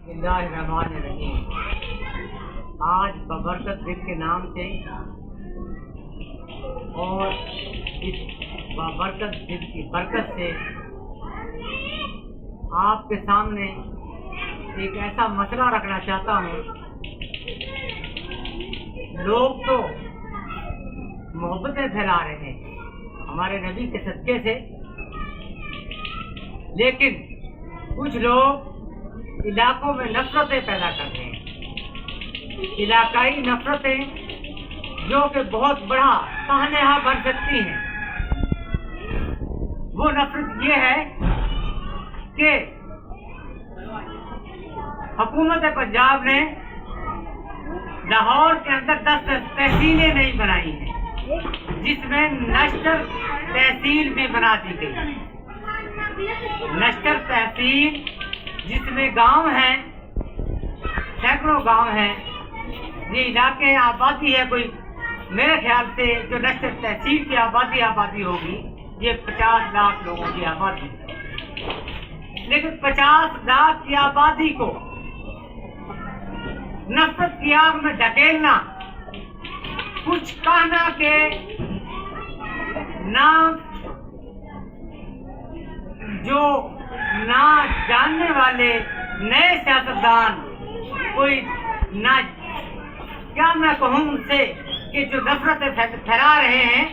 बिस्मिल्लाहिर्रहमानिर्रहीम। आज बबरकत दिन के नाम से और इस बबरकत दिन की बरकत से आपके सामने एक ऐसा मसला रखना चाहता हूँ। लोग तो मोहब्बतें फैला रहे हैं हमारे नबी के सदके से, लेकिन कुछ लोग इलाकों में नफरतें पैदा कर रहे हैं। इलाकाई नफरतें जो कि बहुत बड़ा कहनेहा बन सकती हैं। वो नफरत ये है कि हुकूमत पंजाब ने लाहौर के अंदर 10 तहसीलें नहीं बनाई हैं, जिसमें नश्तर तहसील भी बना दी गई। नश्तर तहसील जिसमें गांव हैं, सैकड़ों गांव हैं, ये इलाके आबादी है कोई, मेरे ख्याल से जो नश्तर तहसील की आबादी होगी ये 50 लाख लोगों की आबादी। लेकिन 50 लाख की आबादी को नफरत की आग में ढकेलना, कुछ कहना के नाम जो ना जानने वाले नए सियासतदान, कोई ना क्या मैं कहूँ उनसे, कि जो नफरतें फैला रहे हैं,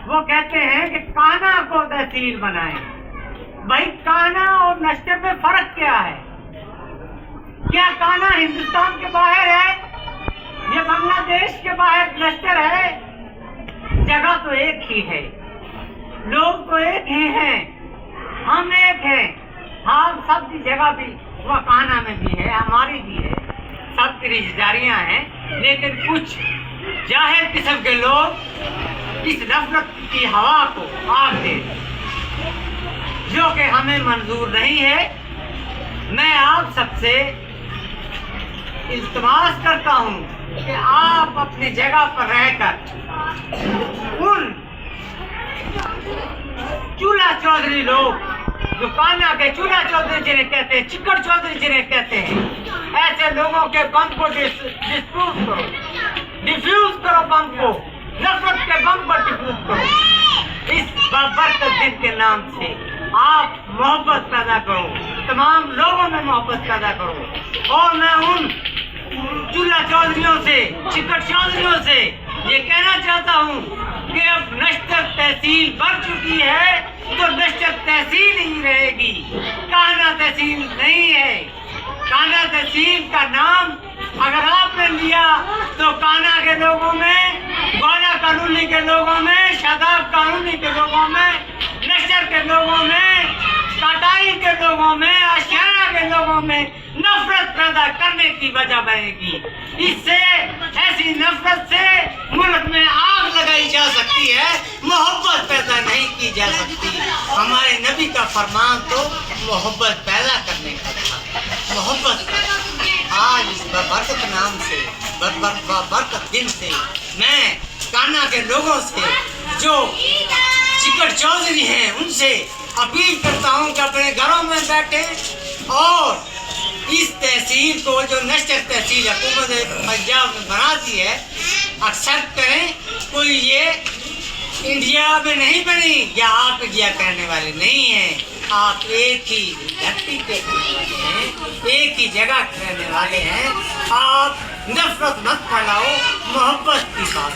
वो कहते हैं कि काना को तहसील बनाएं। भाई काना और नश्तर में फर्क क्या है? क्या काना हिंदुस्तान के बाहर है या बांग्लादेश के बाहर नश्तर है? जगह तो एक ही है, लोग तो एक ही हैं, हम एक हैं। हम सब की जगह भी वह काना में भी है, हमारी भी है, सबकी रिश्तेदारियां हैं। लेकिन कुछ जाहिर किस्म के लोग इस नफरत की हवा को आग दे, जो कि हमें मंजूर नहीं है। मैं आप सबसे इल्तिमास करता हूँ कि आप अपनी जगह पर रहकर उन चूल्हा चौधरी लोग, जो काना के चूल्हा चौधरी जिन्हें कहते हैं, चिक्कड़ चौधरी जिन्हें कहते हैं, ऐसे लोगों के बम को डिफ्यूज करो बम को, नफरत के बम को डिफ्यूज करो। इस बरकत दिन के नाम से आप मोहब्बत पैदा करो, तमाम लोगों में मोहब्बत पैदा करो। और मैं उन चूल्हा चौधरियों से, चिक्कड़ चौधरियों से ये कहना चाहता हूँ कि अब नश्तर तहसील बढ़ चुकी है तो नश्तर तहसील ही रहेगी, काना तहसील नहीं है। काना तहसील का नाम अगर आपने लिया तो काना के लोगों में, गौला कानूनी के लोगों में, शादाब कानूनी के लोगों में, नश्तर के लोगों में, कटाई के लोगों में, आशियाना के लोगों में नफरत पैदा करने की वजह बनेगी। इससे, ऐसी नफरत से मुल्क में आग लगाई जा सकती है, मोहब्बत पैदा नहीं की जा सकती। हमारे नबी का फरमान तो मोहब्बत पैदा करने का था, मोहब्बत। आज इस बरकत नाम से, बरकत दिन से मैं काना के लोगों से, जो चिक्कड़ चौधरी हैं, उनसे अपील करता हूँ कि अपने घरों में बैठे और इस तहसील को, जो नश्तर तहसील हुकूमत पंजाब में बनाती है, एक्सेप्ट करें। कोई ये इंडिया में नहीं बनी, या आप इंडिया कहने वाले नहीं हैं। आप एक ही धरती पे रहने वाले हैं, एक ही जगह रहने वाले हैं। आप नफरत मत फैलाओ, मोहब्बत की बात